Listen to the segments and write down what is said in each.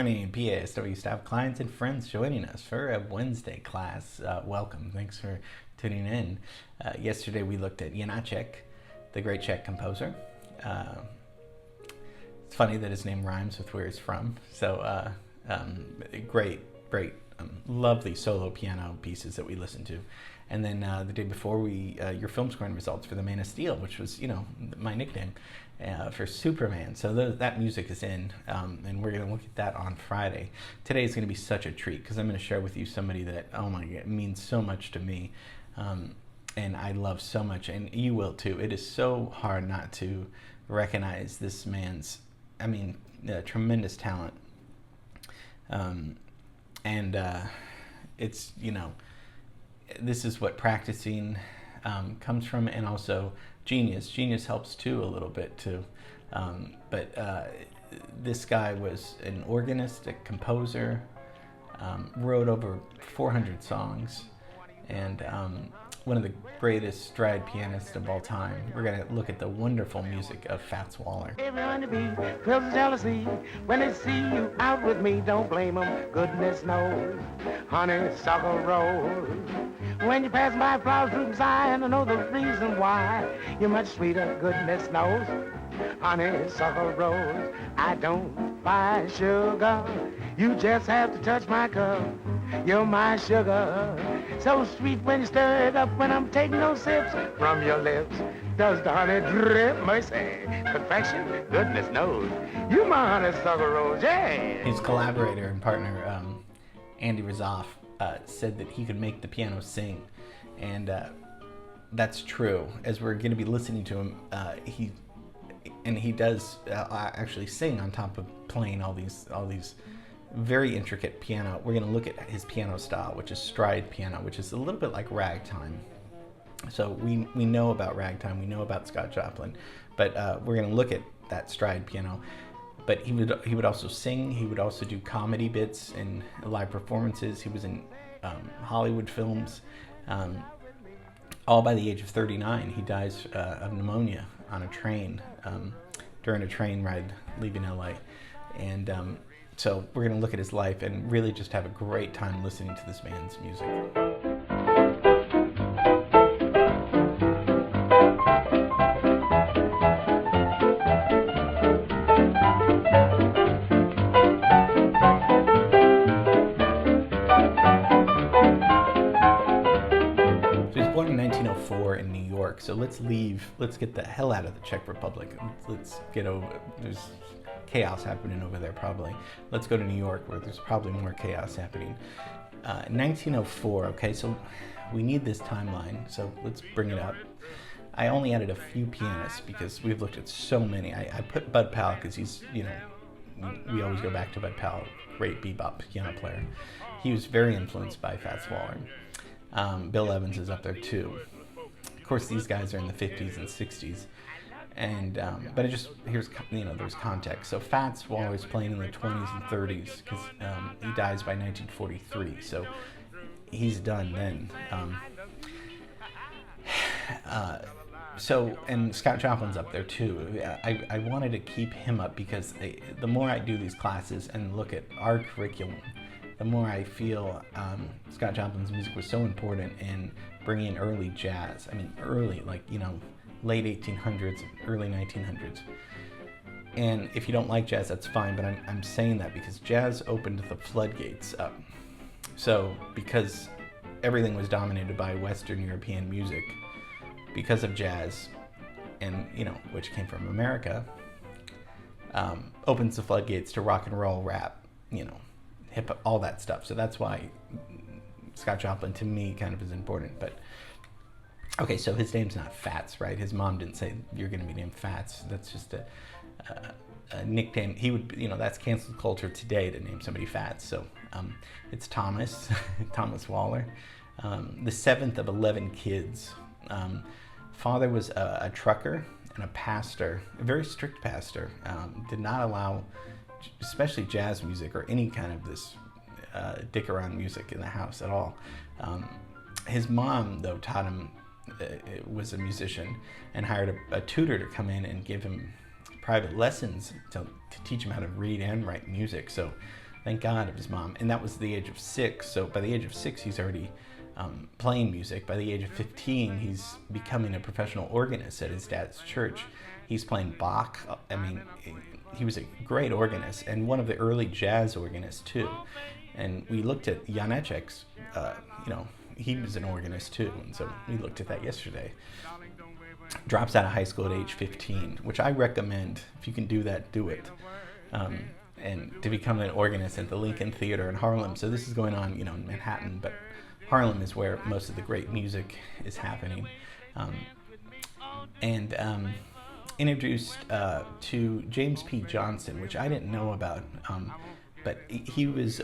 morning, PASW staff, clients, and friends joining us for a Wednesday class. Welcome. Thanks for tuning in. Yesterday we looked at Janacek, the great Czech composer. It's funny that his name rhymes with where he's from. So great, lovely solo piano pieces that we listened to. And then the day before, your film scoring results for The Man of Steel, which was, my nickname for Superman. So that music is in, and we're going to look at that on Friday. Today is going to be such a treat because I'm going to share with you somebody that, oh my God, means so much to me, and I love so much, and you will too. It is so hard not to recognize this man's, tremendous talent, and it's, this is what practicing comes from, and also genius. Genius helps too a little bit too. But this guy was an organist, a composer, wrote over 400 songs, and one of the greatest stride pianists of all time. We're going to look at the wonderful music of Fats Waller. Everyone to be feels jealousy when they see you out with me. Don't blame them, goodness knows. Honeysuckle rose. When you pass by flowers drooping sigh, I know the reason why. You're much sweeter, goodness knows. Honeysuckle rose. I don't buy sugar. You just have to touch my cup. You're my sugar. So sweet when you stir it up when I'm taking those sips from your lips. Does the honey drip? Mercy. Perfection? Goodness knows. You my honeysuckle rose, yeah. His collaborator and partner, Andy Razaf, said that he could make the piano sing. And that's true. As we're going to be listening to him, he does actually sing on top of playing all these very intricate piano. We're going to look at his piano style, which is stride piano, which is a little bit like ragtime. So we know about ragtime, we know about Scott Joplin, but we're going to look at that stride piano. But he would also sing. He would also do comedy bits and live performances. He was in Hollywood films. All by the age of 39, he dies of pneumonia on a train during a train ride leaving LA. And so we're going to look at his life and really just have a great time listening to this man's music. So he's born in 1904 in New York. So let's get the hell out of the Czech Republic. Let's get over, there's chaos happening over there probably. Let's go to New York where there's probably more chaos happening. 1904, okay, so we need this timeline, so let's bring it up. I only added a few pianists because we've looked at so many. I put Bud Powell because he's, we always go back to Bud Powell, great bebop piano player. He was very influenced by Fats Waller. Bill Evans is up there too. Of course, these guys are in the 50s and 60s. And but there's context. So Fats Waller was playing in the 20s and 30s because he dies by 1943. So he's done then. And Scott Joplin's up there too. I wanted to keep him up because the more I do these classes and look at our curriculum, the more I feel Scott Joplin's music was so important in bringing in early jazz. Early, late 1800s, early 1900s. And if you don't like jazz, that's fine, but I'm saying that because jazz opened the floodgates up. So because everything was dominated by Western European music, because of jazz, and which came from America, opens the floodgates to rock and roll, rap, hip hop, all that stuff. So that's why Scott Joplin to me kind of is important. But okay, so his name's not Fats, right? His mom didn't say you're going to be named Fats. That's just a nickname. He would, that's canceled culture today to name somebody Fats. So it's Thomas, Thomas Waller, the seventh of 11 kids. Father was a trucker and a pastor, a very strict pastor. Did not allow, especially jazz music or any kind of this dick around music in the house at all. His mom, though, taught him, was a musician, and hired a tutor to come in and give him private lessons to teach him how to read and write music. So thank God, of his mom. And that was the age of 6. So by the age of 6, he's already playing music. By the age of 15, he's becoming a professional organist at his dad's church. He's playing Bach. I mean, he was a great organist and one of the early jazz organists too. And we looked at Janecek's, he was an organist too. And so we looked at that yesterday. Drops out of high school at age 15, which I recommend. If you can do that, do it. And to become an organist at the Lincoln Theater in Harlem. So this is going on, in Manhattan, but Harlem is where most of the great music is happening. Introduced to James P. Johnson, which I didn't know about, but he was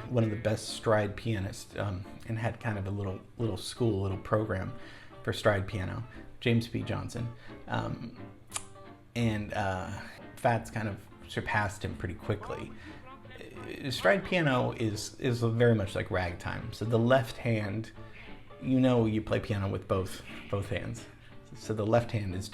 one of the best stride pianists, and had kind of a little school, little program for stride piano. James P. Johnson, and Fats kind of surpassed him pretty quickly. Stride piano is very much like ragtime. So the left hand, you play piano with both hands. So the left hand is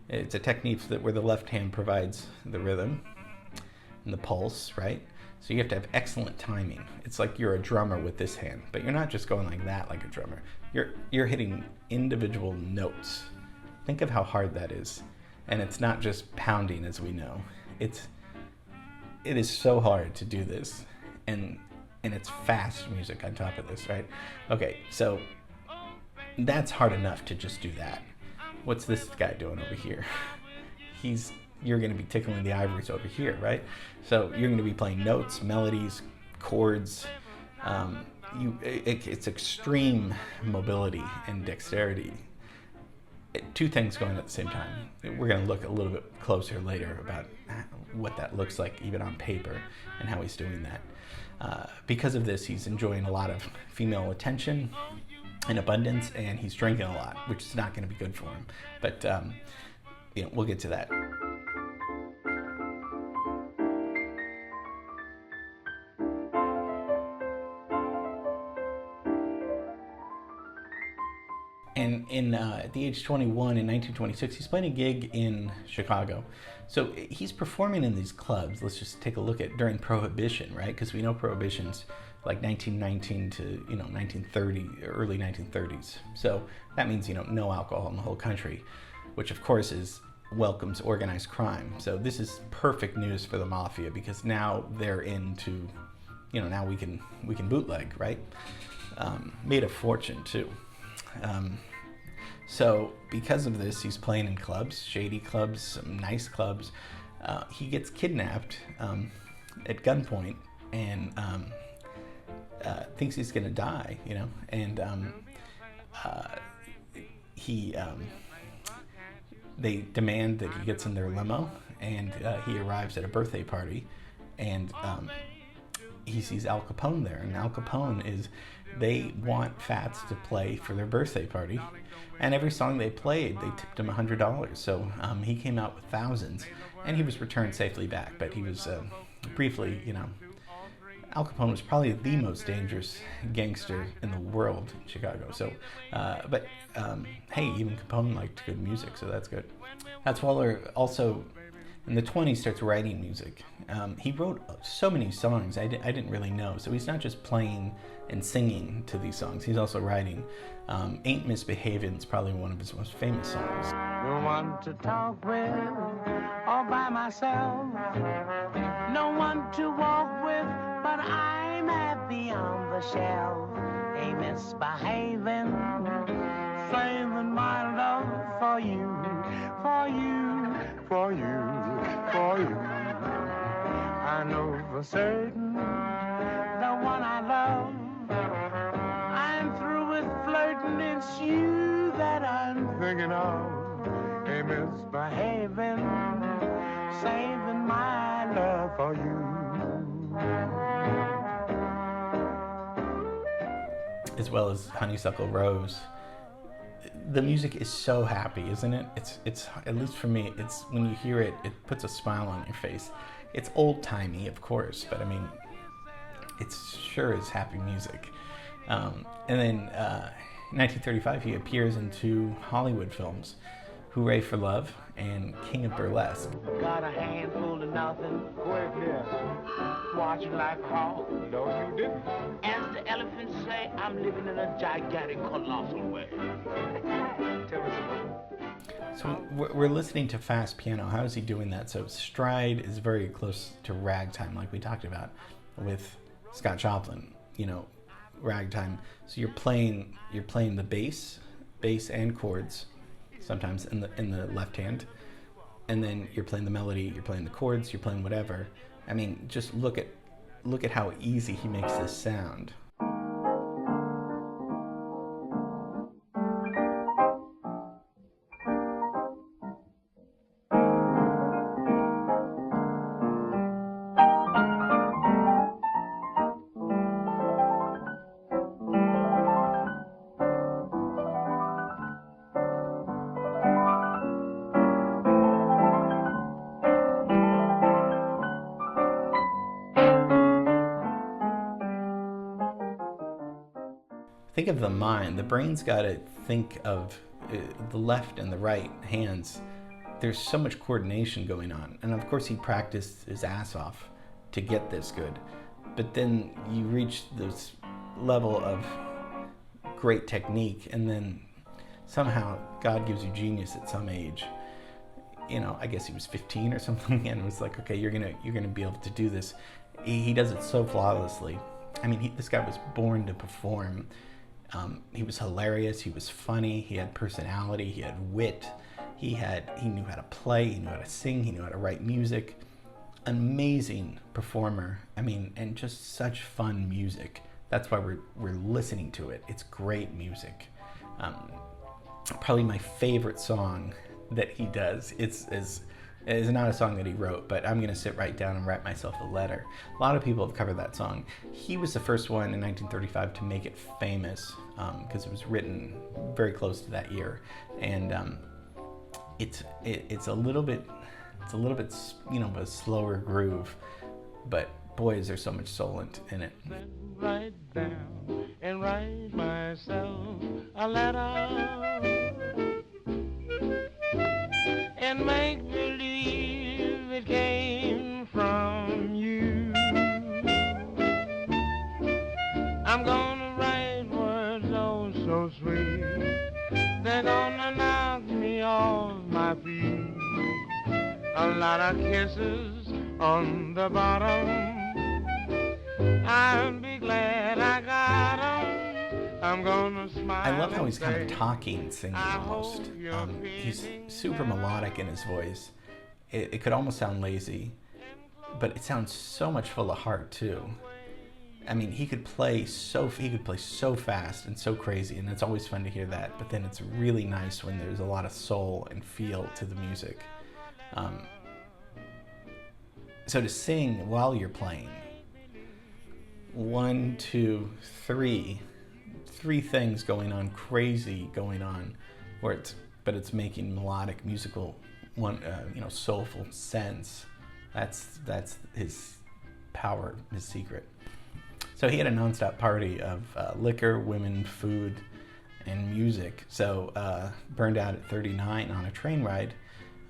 it's a technique where the left hand provides the rhythm and the pulse, right? So you have to have excellent timing. It's like you're a drummer with this hand, but you're not just going like that like a drummer. You're hitting individual notes. Think of how hard that is. And it's not just pounding, as we know. It is so hard to do this, and it's fast music on top of this, right? Okay, so that's hard enough to just do that. What's this guy doing over here? You're going to be tickling the ivories over here, right? So you're going to be playing notes, melodies, chords. It's extreme mobility and dexterity. Two things going at the same time. We're going to look a little bit closer later about what that looks like even on paper and how he's doing that. Because of this, he's enjoying a lot of female attention in abundance, and he's drinking a lot, which is not going to be good for him. But we'll get to that. And at the age 21 in 1926, he's playing a gig in Chicago. So he's performing in these clubs. Let's just take a look at during Prohibition, right? Because we know Prohibition's like 1919 to 1930, early 1930s. So that means no alcohol in the whole country, which of course welcomes organized crime. So this is perfect news for the mafia, because now they're into, now we can bootleg, right? Made a fortune too. So because of this, he's playing in clubs, shady clubs, some nice clubs. He gets kidnapped at gunpoint and thinks he's going to die, and they demand that he gets in their limo, and he arrives at a birthday party, and he sees Al Capone there, and Al Capone they want Fats to play for their birthday party, and every song they played, they tipped him $100. So he came out with thousands, and he was returned safely back. But he was briefly, Al Capone was probably the most dangerous gangster in the world in Chicago. So, hey, even Capone liked good music, so that's good. Fats Waller also, in the 20s, starts writing music. He wrote so many songs I didn't really know. So he's not just playing and singing to these songs. He's also writing. Ain't Misbehavin' is probably one of his most famous songs. No one to talk with, all by myself. No one to walk with, but I'm happy on the shelf. Ain't misbehaving, saving my love for you, for you, for you, for you. I know for certain the one I love. I'm through with flirting, it's you that I'm thinking of. Ain't misbehaving, saving my love for you. As well as Honeysuckle Rose. The music is so happy, isn't it? It's at least for me, it's when you hear it, it puts a smile on your face. It's old-timey, of course, but I mean, it sure is happy music. And then in 1935, he appears in 2 Hollywood films. Hooray for Love and King of Burlesque. Got a handful of nothing. Quick there. Watching like a hawk. No, you didn't. As the elephants say, I'm living in a gigantic, colossal way. Tell me some. So we're listening to fast piano. How is he doing that? So stride is very close to ragtime, like we talked about with Scott Joplin. You know, ragtime. So you're playing the bass and chords, sometimes in the left hand, and then you're playing the melody, you're playing the chords, you're playing whatever. I mean, just look at how easy he makes this sound. Think of the mind. The brain's got to think of the left and the right hands. There's so much coordination going on. And of course he practiced his ass off to get this good. But then you reach this level of great technique, and then somehow God gives you genius at some age. You know, I guess he was 15 or something, and it was like, okay, you're gonna be able to do this. He does it so flawlessly. I mean, this guy was born to perform. He was hilarious. He was funny. He had personality. He had wit. He knew how to play. He knew how to sing. He knew how to write music. Amazing performer. I mean, and just such fun music. That's why we're listening to it. It's great music. Probably my favorite song that he does. It's not a song that he wrote, but I'm gonna sit right down and write myself a letter. A lot of people have covered that song. He was the first one in 1935 to make it famous, because it was written very close to that year, and it's a little bit, you know, a slower groove, but boy, is there so much soul in it. Write down and write myself a letter and make believe it came from you. I'm gonna write words oh so sweet, they're gonna knock me off my feet. A lot of kisses on the bottom, I'll be glad I got 'em. I'm gonna smile. I love how he's kind of talking, singing almost. He's super melodic in his voice. It could almost sound lazy, but it sounds so much full of heart too. I mean, he could play so fast and so crazy, and it's always fun to hear that. But then it's really nice when there's a lot of soul and feel to the music. So to sing while you're playing, 1, 2, 3 things going on, crazy going on, but it's making melodic, musical, soulful sense. That's his power, his secret. So he had a nonstop party of liquor, women, food, and music. So burned out at 39 on a train ride,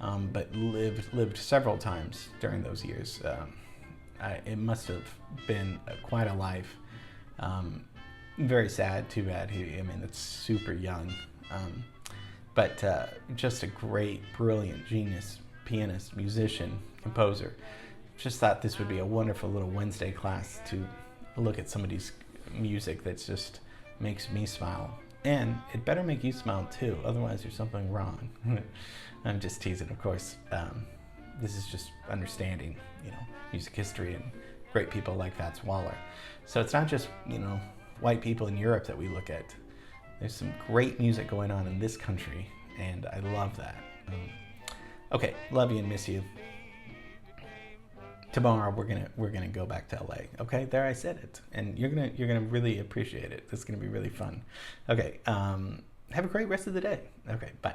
but lived several times during those years. It must have been quite a life. Very sad, too bad. It's super young. But just a great, brilliant, genius pianist, musician, composer. Just thought this would be a wonderful little Wednesday class to look at somebody's music that just makes me smile. And it better make you smile too, otherwise there's something wrong. I'm just teasing, of course. This is just understanding, music history and great people like Fats Waller. So it's not just, white people in Europe that we look at. There's some great music going on in this country, and I love that. Okay, love you and miss you. Tomorrow we're gonna go back to LA. Okay, there I said it, and you're gonna really appreciate it. It's gonna be really fun. Okay, have a great rest of the day. Okay, bye.